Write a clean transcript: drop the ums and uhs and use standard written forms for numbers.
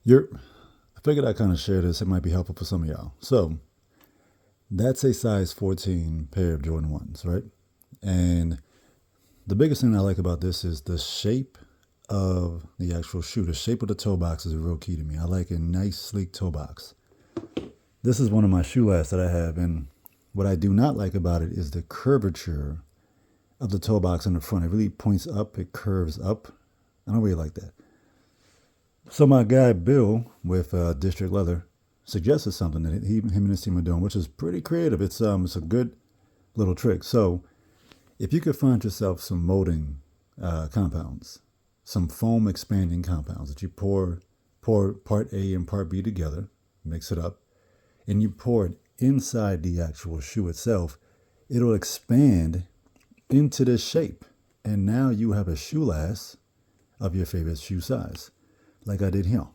You're, I figured I kind of share this. It might be helpful for some of y'all. So that's a size 14 pair of Jordan 1s, right? And the biggest thing I like about this is the shape of the actual shoe. The shape of the toe box is real key to me. I like a nice, sleek toe box. This is one of my shoe lasts that I have, and what I do not like about it is the curvature of the toe box in the front. It really points up, it curves up. I don't really like that. So my guy Bill with District Leather suggested something that him and his team are doing, which is pretty creative. It's a good little trick. So if you could find yourself some molding compounds, some foam expanding compounds that you pour part A and part B together, mix it up, and you pour it inside the actual shoe itself, it'll expand into this shape. And now you have a shoe last of your favorite shoe size, like I did here.